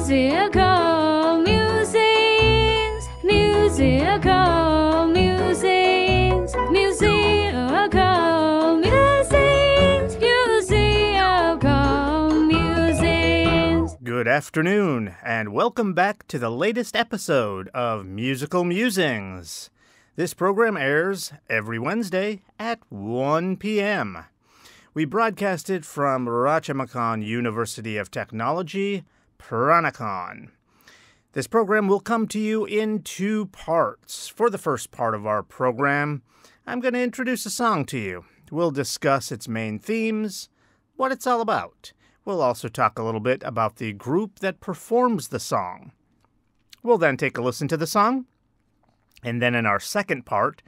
Musical musings, musical musings, musical musings, musical musings. Good afternoon, and welcome back to the latest episode of Musical Musings. This program airs every Wednesday at 1 p.m. We broadcast it from Rajamakhan University of Technology, Peranakan. This program will come to you in two parts. For the first part of our program, I'm going to introduce a song to you. We'll discuss its main themes, what it's all about. We'll also talk a little bit about the group that performs the song. We'll then take a listen to the song, and then in our second part,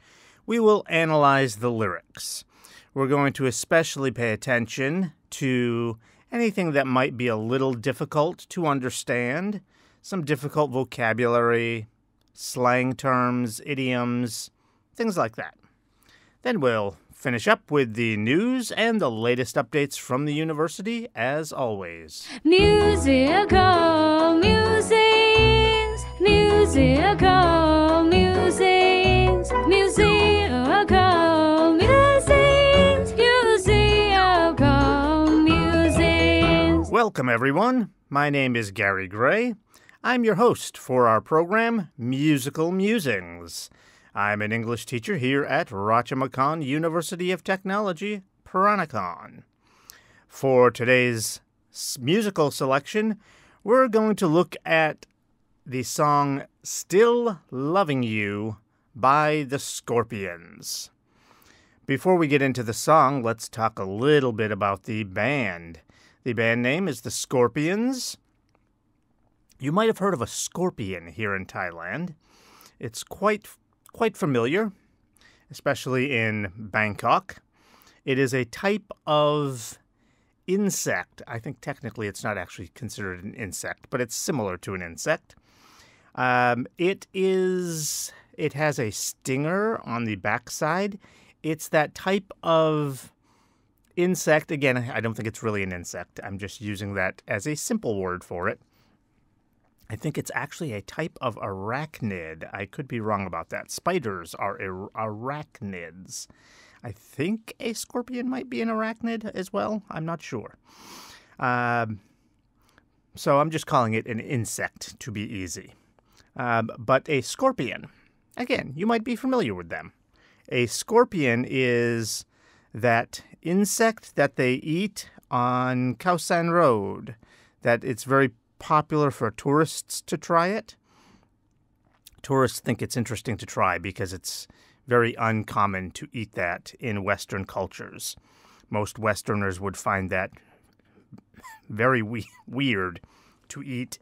we will analyze the lyrics. We're going to especially pay attention to anything that might be a little difficult to understand, some difficult vocabulary, slang terms, idioms, things like that. Then we'll finish up with the news and the latest updates from the university, as always. Musical musings, musical musings, musical musings, musical musings. Welcome, everyone. My name is Gary Gray. I'm your host for our program, Musical Musings. I'm an English teacher here at Rajamakhan University of Technology, Peranakan. For today's musical selection, we're going to look at the song Still Loving You by the Scorpions. Before we get into the song, let's talk a little bit about the band. The band name is the Scorpions. You might have heard of a scorpion here in Thailand. It's quite familiar, especially in Bangkok. It is a type of insect. I think technically it's not actually considered an insect, but it's similar to an insect. It has a stinger on the backside. It's that type of insect. Again, I don't think it's really an insect. I'm just using that as a simple word for it. I think it's actually a type of arachnid. I could be wrong about that. Spiders are arachnids. I think a scorpion might be an arachnid as well. I'm not sure. So I'm just calling it an insect to be easy. But a scorpion, again, you might be familiar with them. A scorpion is that insect that they eat on Khao San Road, that it's very popular for tourists to try it. Tourists think it's interesting to try because it's very uncommon to eat that in Western cultures. Most Westerners would find that very weird to eat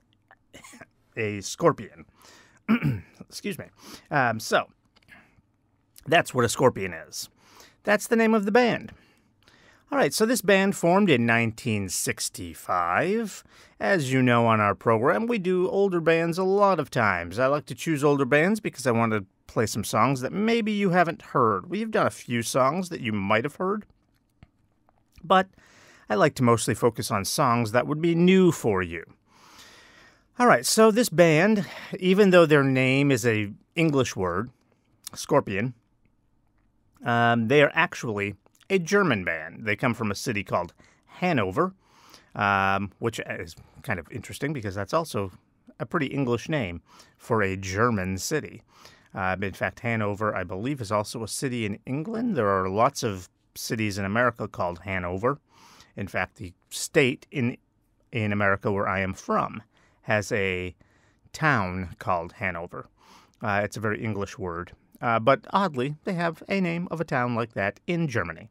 a scorpion. Excuse me. So, that's what a scorpion is. That's the name of the band. All right, so this band formed in 1965. As you know on our program, we do older bands a lot of times. I like to choose older bands because I want to play some songs that maybe you haven't heard. We've done a few songs that you might have heard, but I like to mostly focus on songs that would be new for you. All right, so this band, even though their name is an English word, Scorpion, they are actually a German band. They come from a city called Hanover, which is kind of interesting because that's also a pretty English name for a German city. In fact, Hanover, I believe, is also a city in England. There are lots of cities in America called Hanover. In fact, the state in America where I am from has a town called Hanover. It's a very English word. But oddly, they have a name of a town like that in Germany.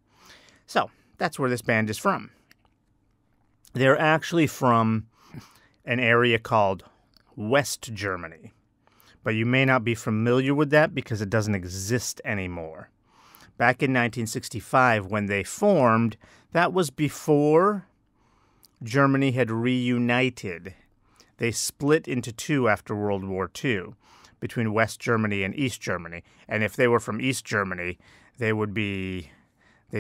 So, that's where this band is from. They're actually from an area called West Germany. But you may not be familiar with that because it doesn't exist anymore. Back in 1965, when they formed, that was before Germany had reunited. They split into two after World War II, between West Germany and East Germany. And if they were from East Germany, they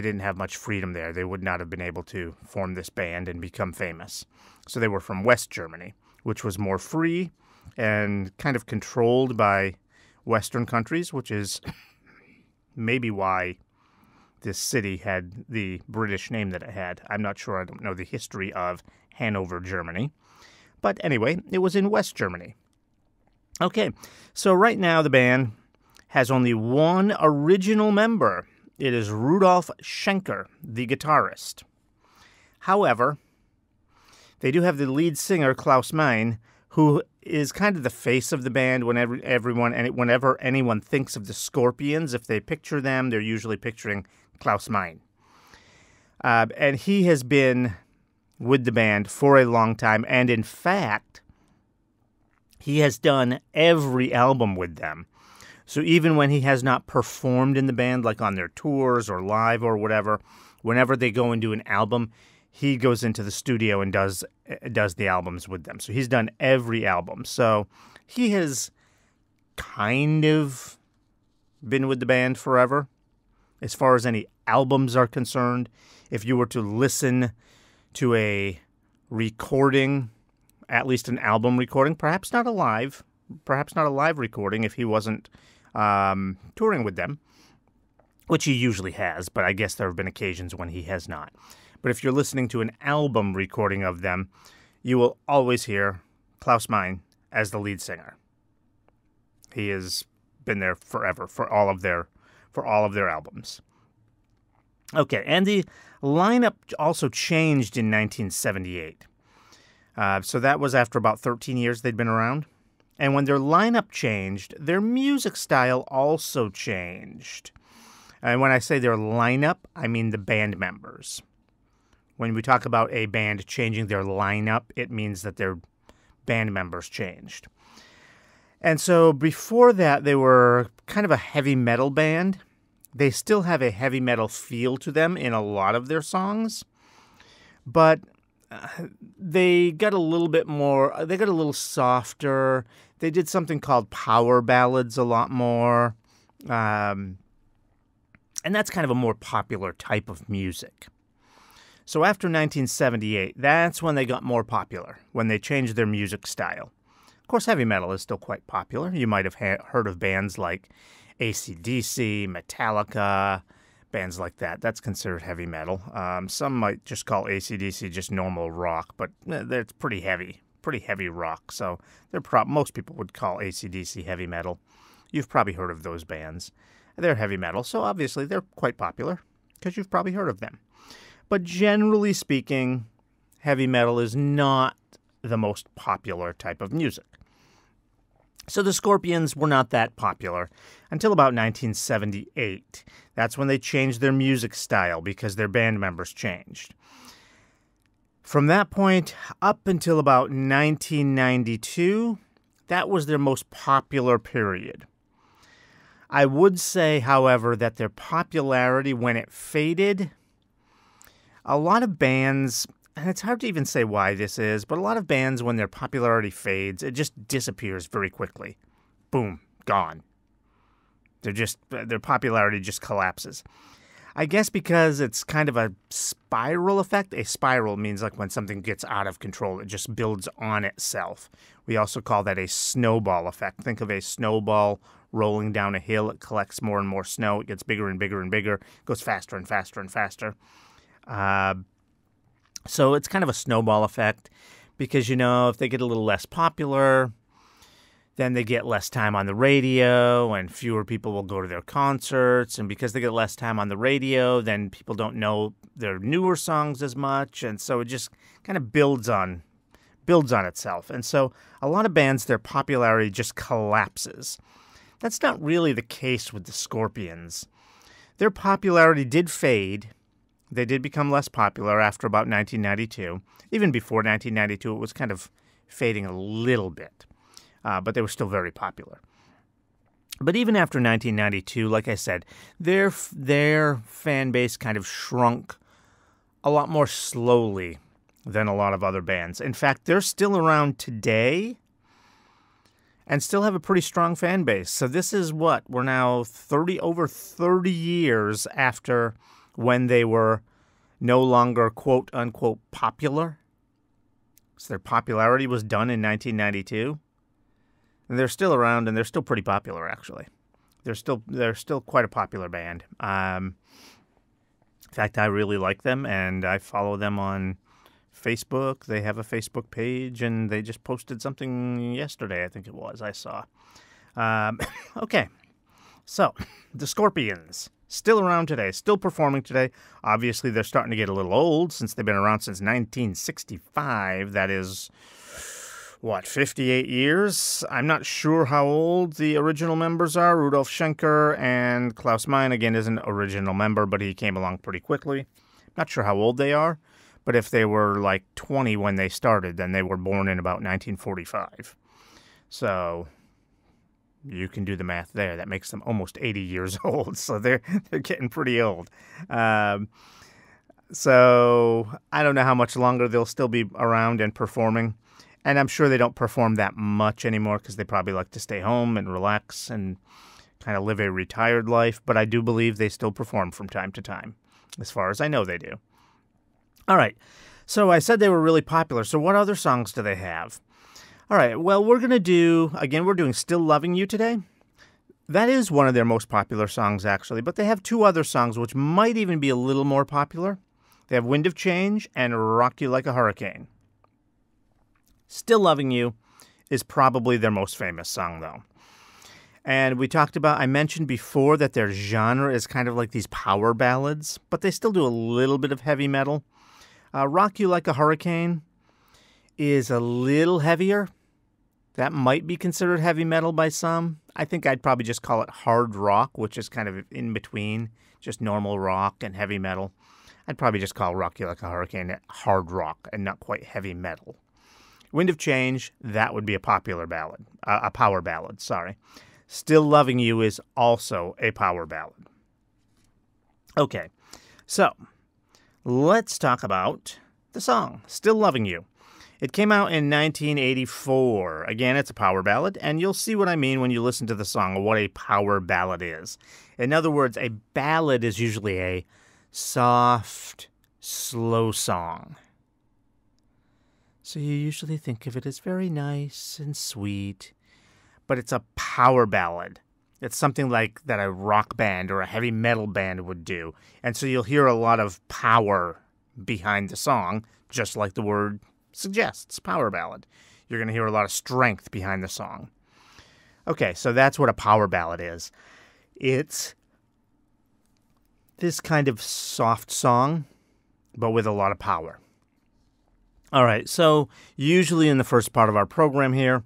didn't have much freedom there. They would not have been able to form this band and become famous. So they were from West Germany. which was more free and kind of controlled by Western countries, which is maybe why this city had the British name that it had. I'm not sure. I don't know the history of Hanover, Germany. But anyway, it was in West Germany. Okay, so right now the band has only one original member. It is Rudolf Schenker, the guitarist. However, they do have the lead singer, Klaus Meine, who is kind of the face of the band whenever anyone thinks of the Scorpions. If they picture them, they're usually picturing Klaus Meine. And he has been with the band for a long time, and in fact, he has done every album with them. So even when he has not performed in the band, like on their tours or live or whatever, whenever they go and do an album, he goes into the studio and does the albums with them. So he's done every album. So he has kind of been with the band forever. As far as any albums are concerned, if you were to listen to a recording, at least an album recording, perhaps not a live recording if he wasn't touring with them, which he usually has, but I guess there have been occasions when he has not. But if you're listening to an album recording of them, you will always hear Klaus Meine as the lead singer. He has been there forever for all of their albums. Okay, and the lineup also changed in 1978. So that was after about 13 years they'd been around. And when their lineup changed, their music style also changed. And when I say their lineup, I mean the band members. When we talk about a band changing their lineup, it means that their band members changed. And so before that, they were kind of a heavy metal band. They still have a heavy metal feel to them in a lot of their songs. But they got a little bit more, they got a little softer. They did something called power ballads a lot more. And that's kind of a more popular type of music. So after 1978, that's when they got more popular, when they changed their music style. Of course, heavy metal is still quite popular. You might have heard of bands like AC/DC, Metallica, bands like that. That's considered heavy metal. Some might just call AC/DC just normal rock, but it's pretty heavy rock. So most people would call AC/DC heavy metal. You've probably heard of those bands. They're heavy metal, so obviously they're quite popular because you've probably heard of them. But generally speaking, heavy metal is not the most popular type of music. So the Scorpions were not that popular until about 1978. That's when they changed their music style because their band members changed. From that point up until about 1992, that was their most popular period. I would say, however, that their popularity, when it faded, a lot of bands, and it's hard to even say why this is, but a lot of bands, when their popularity fades, it just disappears very quickly. Boom, gone. Their popularity just collapses. I guess because it's kind of a spiral effect. A spiral means like when something gets out of control, it just builds on itself. We also call that a snowball effect. Think of a snowball rolling down a hill. It collects more and more snow. It gets bigger and bigger and bigger. It goes faster and faster and faster. So it's kind of a snowball effect because, if they get a little less popular, then they get less time on the radio and fewer people will go to their concerts. And because they get less time on the radio, then people don't know their newer songs as much. And so it just kind of builds on itself. And so a lot of bands, their popularity just collapses. That's not really the case with the Scorpions. Their popularity did fade. They did become less popular after about 1992. Even before 1992, it was kind of fading a little bit. But they were still very popular. But even after 1992, like I said, their fan base kind of shrunk a lot more slowly than a lot of other bands. In fact, they're still around today and still have a pretty strong fan base. So this is what? We're now over 30 years after when they were no longer quote-unquote popular. So their popularity was done in 1992. And they're still around, and they're still pretty popular, actually. They're still quite a popular band. In fact, I really like them, and I follow them on Facebook. They have a Facebook page, and they just posted something yesterday, I think it was, I saw. Okay, so the Scorpions, still around today, still performing today. Obviously, they're starting to get a little old since they've been around since 1965. That is, 58 years? I'm not sure how old the original members are. Rudolf Schenker and Klaus Meine, again, is an original member, but he came along pretty quickly. Not sure how old they are, but if they were like 20 when they started, then they were born in about 1945. So you can do the math there. That makes them almost 80 years old, so they're getting pretty old. So I don't know how much longer they'll still be around and performing. And I'm sure they don't perform that much anymore because they probably like to stay home and relax and kind of live a retired life. But I do believe they still perform from time to time, as far as I know they do. All right. So I said they were really popular. So what other songs do they have? All right. Well, we're doing Still Loving You today. That is one of their most popular songs, actually. But they have two other songs which might even be a little more popular. They have Wind of Change and Rock You Like a Hurricane. Still Loving You is probably their most famous song, though. And I mentioned before that their genre is kind of like these power ballads, but they still do a little bit of heavy metal. Rock You Like a Hurricane is a little heavier. That might be considered heavy metal by some. I think I'd probably just call it hard rock, which is kind of in between just normal rock and heavy metal. I'd probably just call Rock You Like a Hurricane hard rock and not quite heavy metal. Wind of Change, that would be a power ballad, sorry. Still Loving You is also a power ballad. Okay, so let's talk about the song, Still Loving You. It came out in 1984. Again, it's a power ballad, and you'll see what I mean when you listen to the song, or what a power ballad is. In other words, a ballad is usually a soft, slow song. So you usually think of it as very nice and sweet, but it's a power ballad. It's something like that a rock band or a heavy metal band would do. And so you'll hear a lot of power behind the song, just like the word suggests, power ballad. You're going to hear a lot of strength behind the song. Okay, so that's what a power ballad is. It's this kind of soft song, but with a lot of power. All right, so usually in the first part of our program here,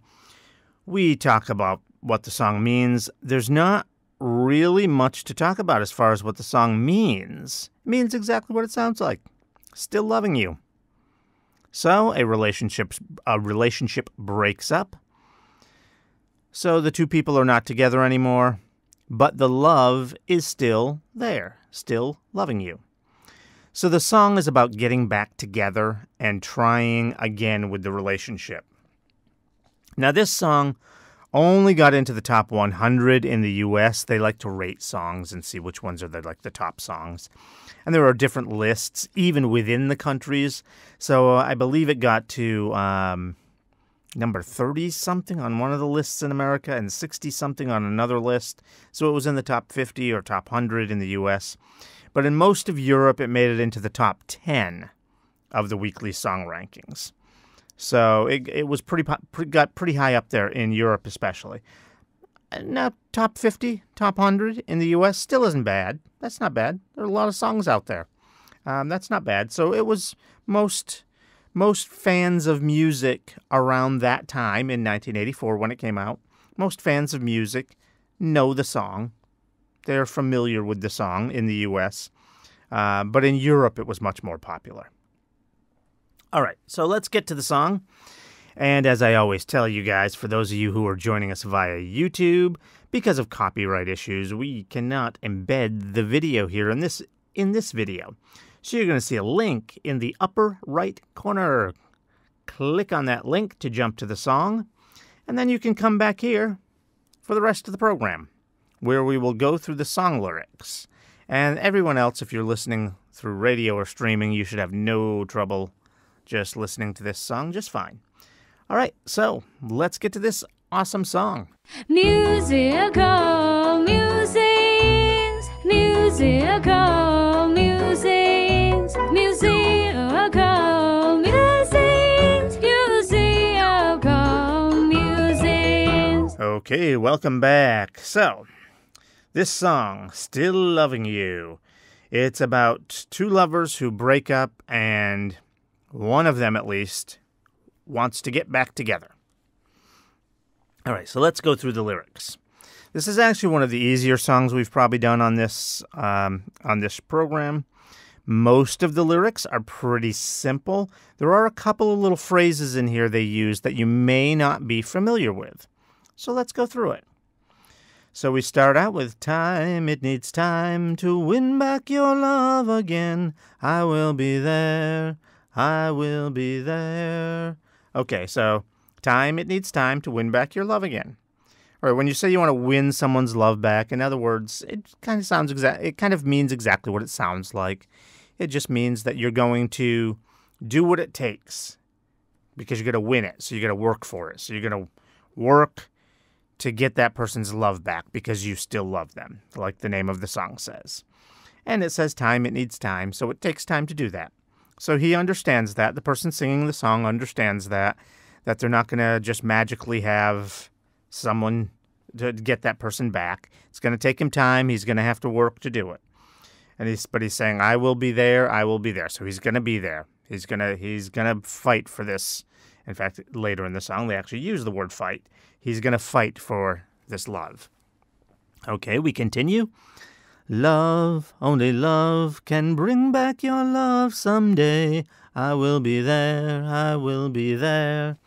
we talk about what the song means. There's not really much to talk about as far as what the song means. It means exactly what it sounds like. Still loving you. So a relationship breaks up. So the two people are not together anymore, but the love is still there, still loving you. So the song is about getting back together and trying again with the relationship. Now this song only got into the top 100 in the U.S. They like to rate songs and see which ones are the top songs. And there are different lists even within the countries. So I believe it got to number 30-something on one of the lists in America and 60-something on another list. So it was in the top 50 or top 100 in the U.S., but in most of Europe, it made it into the top 10 of the weekly song rankings. So it was got pretty high up there in Europe especially. Now, top 50, top 100 in the U.S. still isn't bad. That's not bad. There are a lot of songs out there. That's not bad. So it was most fans of music around that time in 1984 when it came out. Most fans of music know the song. They're familiar with the song in the U.S., but in Europe it was much more popular. All right, so let's get to the song. And as I always tell you guys, for those of you who are joining us via YouTube, because of copyright issues, we cannot embed the video here in this video. So you're going to see a link in the upper right corner. Click on that link to jump to the song, and then you can come back here for the rest of the program, where we will go through the song lyrics. And everyone else, if you're listening through radio or streaming, you should have no trouble just listening to this song just fine. All right, so let's get to this awesome song. Musical musings, musical musings, musical musings, musical musings. Okay, welcome back. So, this song, Still Loving You, it's about two lovers who break up and one of them at least wants to get back together. All right, so let's go through the lyrics. This is actually one of the easier songs we've probably done on this program. Most of the lyrics are pretty simple. There are a couple of little phrases in here they use that you may not be familiar with. So let's go through it. So we start out with time, it needs time to win back your love again. I will be there, I will be there. Okay, so time, it needs time to win back your love again. All right, when you say you want to win someone's love back, in other words, it kind of means exactly what it sounds like. It just means that you're going to do what it takes because you're going to win it. So you're going to work for it. So you're going to work to get that person's love back because you still love them, like the name of the song says. And it says time, it needs time, so it takes time to do that. So he understands that. The person singing the song understands that they're not going to just magically have someone to get that person back. It's going to take him time. He's going to have to work to do it. But he's saying, I will be there, I will be there. So he's going to be there. He's going to fight for this. In fact, later in the song, they actually use the word fight. He's going to fight for this love. Okay, we continue. Love, only love can bring back your love someday. I will be there, I will be there.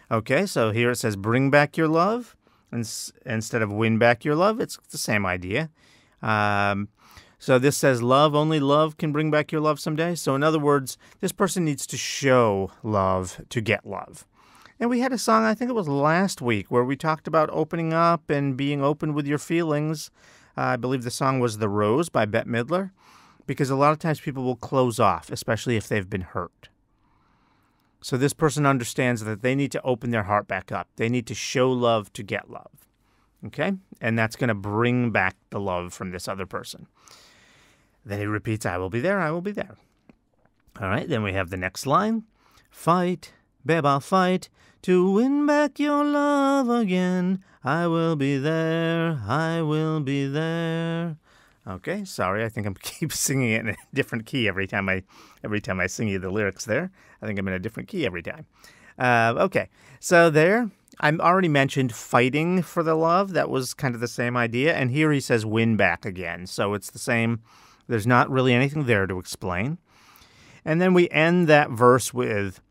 Okay, so here it says bring back your love. Instead of win back your love, it's the same idea. So this says love, only love can bring back your love someday. So in other words, this person needs to show love to get love. And we had a song, I think it was last week, where we talked about opening up and being open with your feelings. I believe the song was The Rose by Bette Midler, because a lot of times people will close off, especially if they've been hurt. So this person understands that they need to open their heart back up. They need to show love to get love. Okay? And that's going to bring back the love from this other person. Then he repeats, I will be there, I will be there. All right, then we have the next line. Fight, babe, I'll fight to win back your love again. I will be there, I will be there. Okay, sorry, I think I keep singing it in a different key every time I sing you the lyrics there. I think I'm in a different key every time. Okay, so there, I already mentioned fighting for the love. That was kind of the same idea. And here he says win back again. So it's the same. There's not really anything there to explain. And then we end that verse with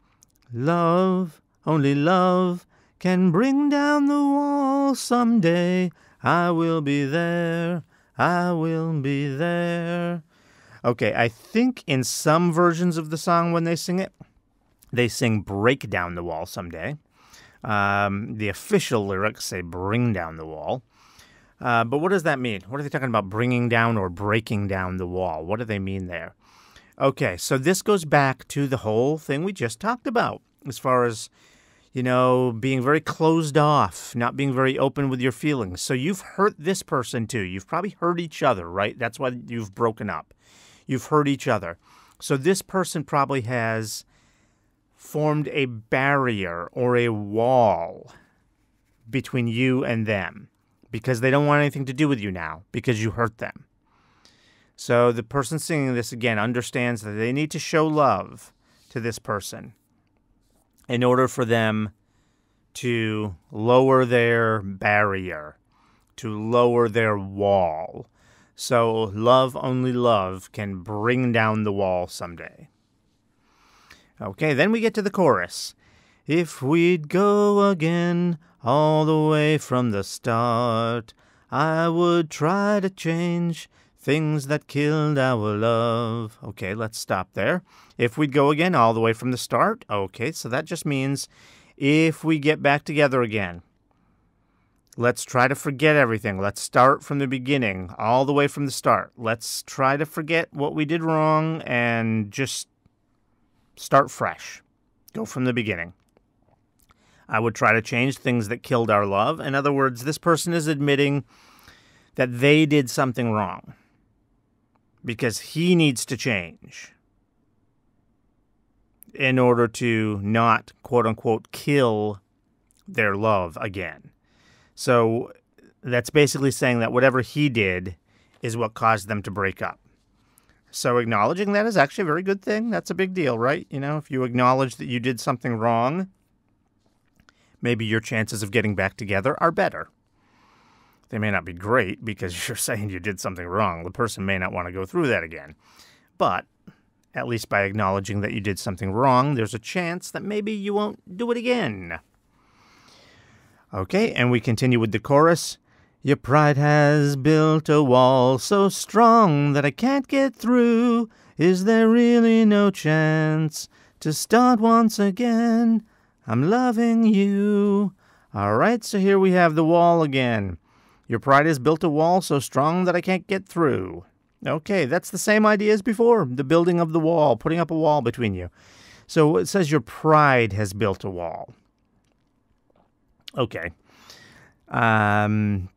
love, only love can bring down the wall someday. I will be there, I will be there. Okay, I think in some versions of the song when they sing it, they sing break down the wall someday. The official lyrics say bring down the wall. But what does that mean? What are they talking about, bringing down or breaking down the wall? What do they mean there? Okay, so this goes back to the whole thing we just talked about as far as, being very closed off, not being very open with your feelings. So you've hurt this person too. You've probably hurt each other, right? That's why you've broken up. You've hurt each other. So this person probably has formed a barrier or a wall between you and them because they don't want anything to do with you now because you hurt them. So the person singing this again understands that they need to show love to this person in order for them to lower their barrier, to lower their wall. So love, only love can bring down the wall someday. Okay, then we get to the chorus. If we'd go again all the way from the start, I would try to change things that killed our love. Okay, let's stop there. If we'd go again all the way from the start. Okay, so that just means if we get back together again. Let's try to forget everything. Let's start from the beginning, all the way from the start. Let's try to forget what we did wrong and just start fresh. Go from the beginning. I would try to change things that killed our love. In other words, this person is admitting that they did something wrong because he needs to change in order to not, quote unquote, kill their love again. So that's basically saying that whatever he did is what caused them to break up. So acknowledging that is actually a very good thing. That's a big deal, right? You know, if you acknowledge that you did something wrong, maybe your chances of getting back together are better. They may not be great because you're saying you did something wrong. The person may not want to go through that again. But at least by acknowledging that you did something wrong, there's a chance that maybe you won't do it again. Okay, and we continue with the chorus. Your pride has built a wall so strong that I can't get through. Is there really no chance to start once again? I'm loving you. All right, so here we have the wall again. Your pride has built a wall so strong that I can't get through. Okay, that's the same idea as before, the building of the wall, putting up a wall between you. So it says your pride has built a wall. Okay.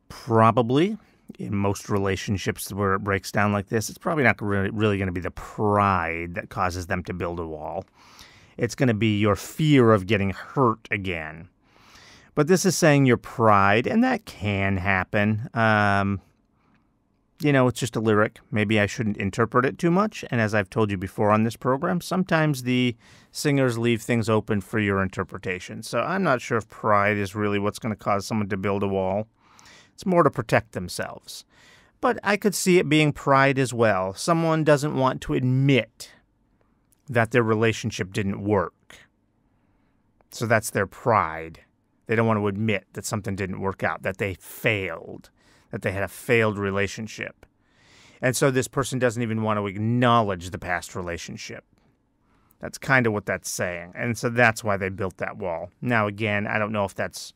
Probably in most relationships where it breaks down like this, it's probably not really going to be the pride that causes them to build a wall. It's going to be your fear of getting hurt again. But this is saying your pride, and that can happen. You know, it's just a lyric. Maybe I shouldn't interpret it too much. And as I've told you before on this program, sometimes the singers leave things open for your interpretation. So I'm not sure if pride is really what's going to cause someone to build a wall. It's more to protect themselves. But I could see it being pride as well. Someone doesn't want to admit that their relationship didn't work. So that's their pride. They don't want to admit that something didn't work out, that they failed, that they had a failed relationship. And so this person doesn't even want to acknowledge the past relationship. That's kind of what that's saying. And so that's why they built that wall. Now, again, I don't know if that's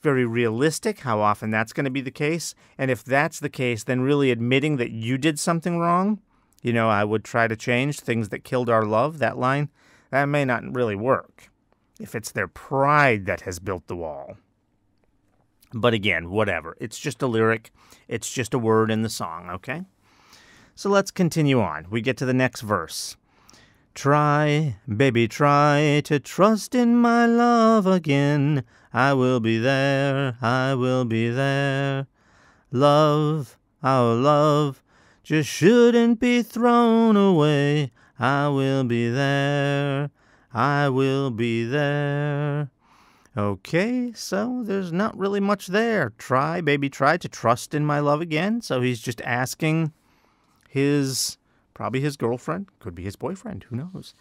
very realistic, how often that's going to be the case. And if that's the case, then really admitting that you did something wrong, you know, I would try to change things that killed our love, that line, that may not really work if it's their pride that has built the wall. But again, whatever. It's just a lyric. It's just a word in the song, okay? So let's continue on. We get to the next verse. Try, baby, try to trust in my love again. I will be there, I will be there. Love, our love, just shouldn't be thrown away. I will be there, I will be there. Okay, so there's not really much there. Try, baby, try to trust in my love again. So he's just asking probably his girlfriend, could be his boyfriend, who knows.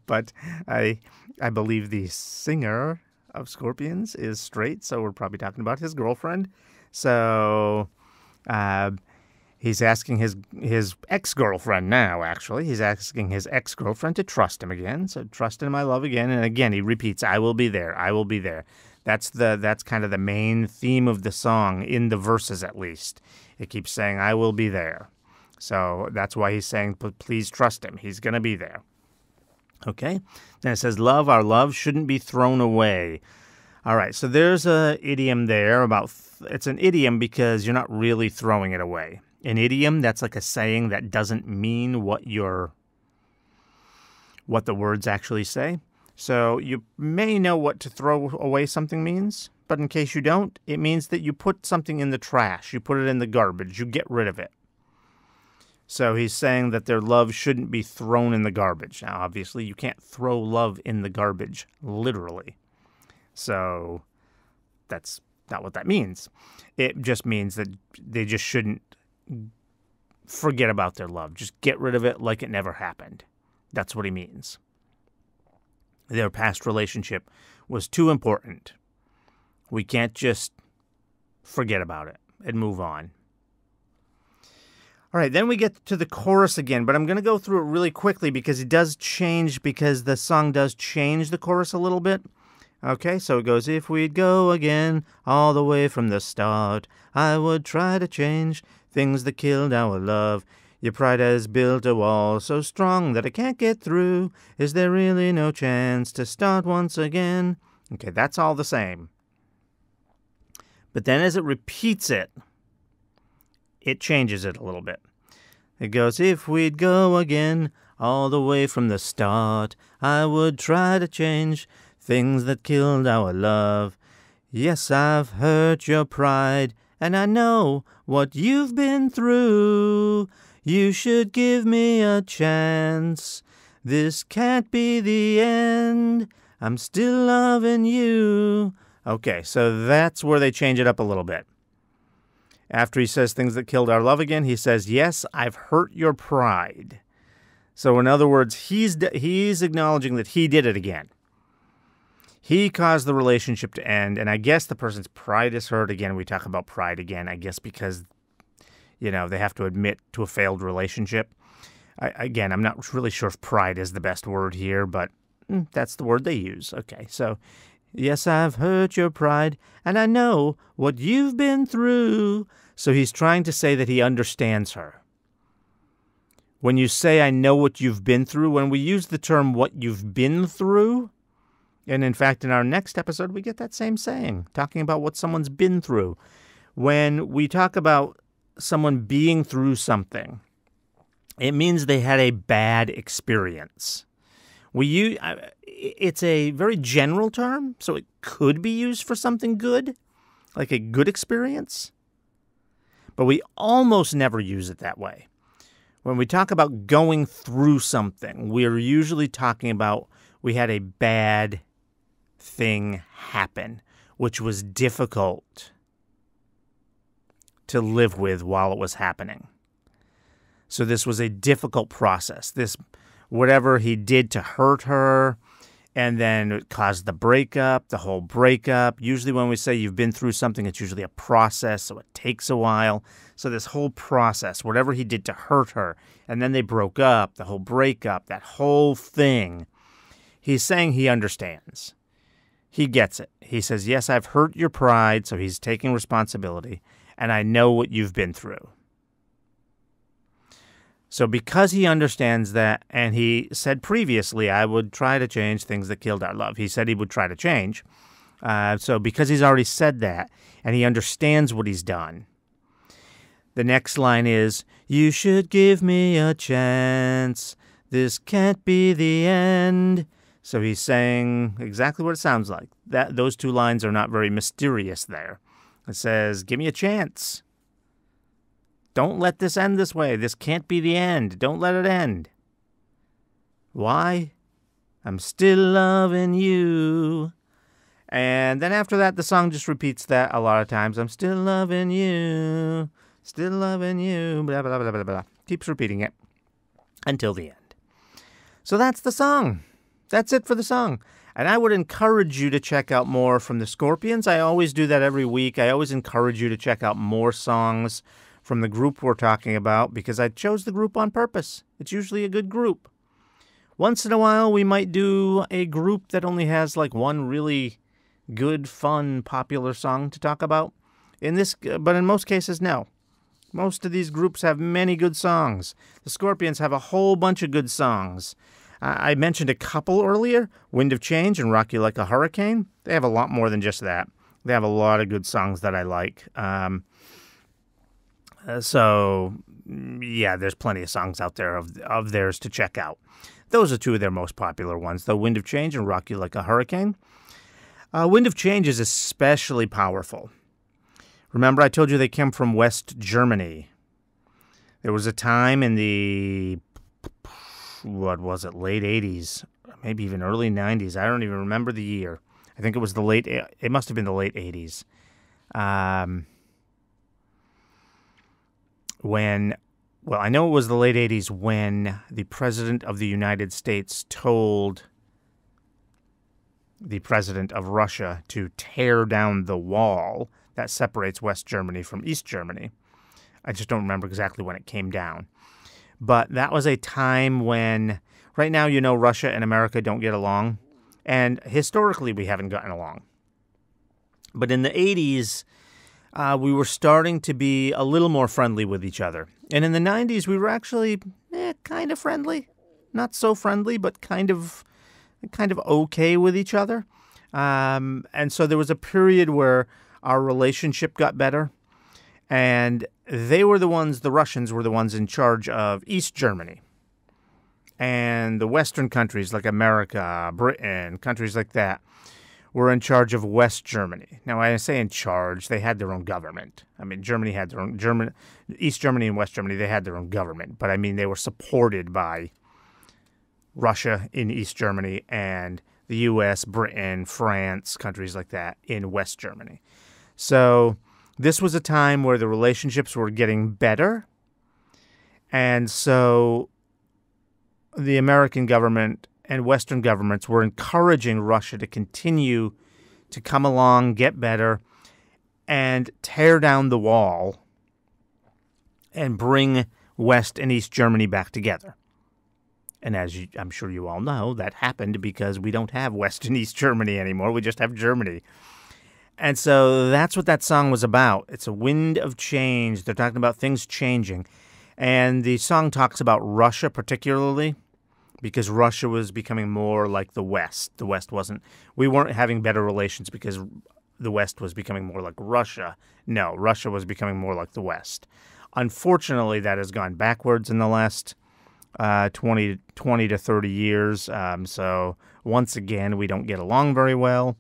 But I believe the singer of Scorpions is straight, so we're probably talking about his girlfriend. So he's asking his ex-girlfriend now, actually. He's asking his ex-girlfriend to trust him again. So trust in my love again. And again, he repeats, I will be there. I will be there. That's kind of the main theme of the song, in the verses at least. It keeps saying, I will be there. So that's why he's saying, please trust him. He's going to be there. Okay? Then it says, love, our love shouldn't be thrown away. All right, so there's an idiom there about, it's an idiom because you're not really throwing it away. An idiom, that's like a saying that doesn't mean what the words actually say. So you may know what to throw away something means, but in case you don't, it means that you put something in the trash, you put it in the garbage, you get rid of it. So he's saying that their love shouldn't be thrown in the garbage. Now, obviously, you can't throw love in the garbage, literally. So that's not what that means. It just means that they just shouldn't forget about their love. Just get rid of it like it never happened. That's what he means. Their past relationship was too important. We can't just forget about it and move on. All right, then we get to the chorus again, but I'm going to go through it really quickly because it does change, because the song does change the chorus a little bit. Okay, so it goes, if we'd go again all the way from the start, I would try to change things that killed our love. Your pride has built a wall so strong that I can't get through. Is there really no chance to start once again? Okay, that's all the same. But then as it repeats it, it changes it a little bit. It goes, if we'd go again, all the way from the start, I would try to change things that killed our love. Yes, I've hurt your pride, and I know what you've been through. You should give me a chance. This can't be the end. I'm still loving you. Okay, so that's where they change it up a little bit. After he says things that killed our love again, he says, yes, I've hurt your pride. So in other words, he's acknowledging that he did it again. He caused the relationship to end, and I guess the person's pride is hurt again. We talk about pride again, I guess because, they have to admit to a failed relationship. I'm not really sure if pride is the best word here, but that's the word they use. Okay, so, yes, I've hurt your pride, and I know what you've been through. So he's trying to say that he understands her. When you say, I know what you've been through, when we use the term what you've been through, and in fact, in our next episode, we get that same saying, talking about what someone's been through. When we talk about someone being through something, it means they had a bad experience. It's a very general term, so it could be used for something good, like a good experience. But we almost never use it that way. When we talk about going through something, we're usually talking about we had a bad thing happen, which was difficult to live with while it was happening. So this was a difficult process. Whatever he did to hurt her, and then it caused the whole breakup. Usually when we say you've been through something, it's usually a process, so it takes a while. So this whole process, whatever he did to hurt her, and then they broke up, the whole breakup, that whole thing, he's saying he understands. He gets it. He says, yes, I've hurt your pride, so he's taking responsibility, and I know what you've been through. So because he understands that, and he said previously, I would try to change things that killed our love. He said he would try to change. So because he's already said that, and he understands what he's done, the next line is, you should give me a chance. This can't be the end. So he's saying exactly what it sounds like. Those two lines are not very mysterious there. It says, give me a chance. Don't let this end this way. This can't be the end. Don't let it end. Why? I'm still loving you. And then after that, the song just repeats that a lot of times. I'm still loving you. Still loving you. Blah, blah, blah, blah, blah. Keeps repeating it until the end. So that's the song. That's it for the song. And I would encourage you to check out more from the Scorpions. I always do that every week. I always encourage you to check out more songs from the group we're talking about because I chose the group on purpose. It's usually a good group. Once in a while, we might do a group that only has like one really good, fun, popular song to talk about. But in most cases, no. Most of these groups have many good songs. The Scorpions have a whole bunch of good songs. I mentioned a couple earlier, Wind of Change and Rock You Like a Hurricane. They have a lot more than just that. They have a lot of good songs that I like. So, there's plenty of songs out there of theirs to check out. Those are two of their most popular ones, though, Wind of Change and Rock You Like a Hurricane. Wind of Change is especially powerful. Remember, I told you they came from West Germany. There was a time in the, late 80s, maybe even early 90s. I don't even remember the year. I think it must have been the late 80s. I know it was the late 80s when the President of the United States told the President of Russia to tear down the wall that separates West Germany from East Germany. I just don't remember exactly when it came down. But that was a time when, right now, Russia and America don't get along. And historically, we haven't gotten along. But in the 80s, we were starting to be a little more friendly with each other. And in the 90s, we were actually kind of friendly. Not so friendly, but kind of okay with each other. And so there was a period where our relationship got better. And the Russians were the ones in charge of East Germany. And the Western countries like America, Britain, countries like that, were in charge of West Germany. Now, when I say in charge, they had their own government. I mean, Germany had their own, East Germany and West Germany, they had their own government. But I mean, they were supported by Russia in East Germany and the U.S., Britain, France, countries like that in West Germany. So this was a time where the relationships were getting better. And so the American government and Western governments were encouraging Russia to continue to come along, get better, and tear down the wall and bring West and East Germany back together. And I'm sure you all know, that happened because we don't have West and East Germany anymore. We just have Germany. And so that's what that song was about. It's a wind of change. They're talking about things changing. And the song talks about Russia particularly, because Russia was becoming more like the West. The West we weren't having better relations because the West was becoming more like Russia. No, Russia was becoming more like the West. Unfortunately, that has gone backwards in the last 20 to 30 years. So once again, we don't get along very well.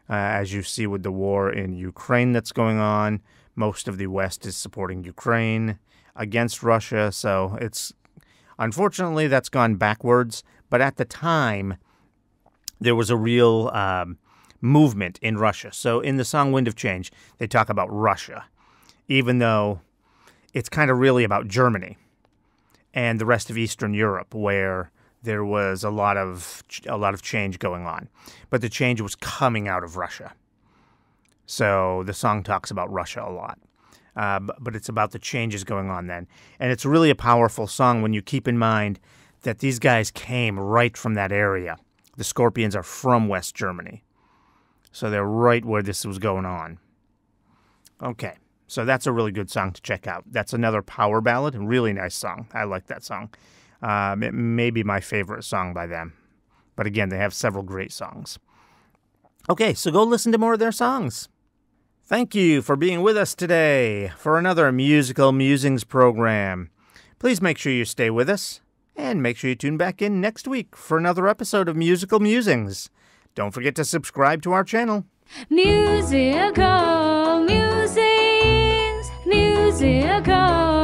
As you see with the war in Ukraine that's going on, most of the West is supporting Ukraine against Russia. So unfortunately, that's gone backwards. But at the time, there was a real movement in Russia. So in the song Wind of Change, they talk about Russia, even though it's kind of really about Germany and the rest of Eastern Europe, where there was a lot of change going on. But the change was coming out of Russia. So the song talks about Russia a lot. But it's about the changes going on then. And it's really a powerful song when you keep in mind that these guys came right from that area. The Scorpions are from West Germany. So they're right where this was going on. Okay, so that's a really good song to check out. That's another power ballad, a really nice song. I like that song. It may be my favorite song by them. But again, they have several great songs. Okay, so go listen to more of their songs. Thank you for being with us today for another Musical Musings program. Please make sure you stay with us, and make sure you tune back in next week for another episode of Musical Musings. Don't forget to subscribe to our channel. Musical musings, musical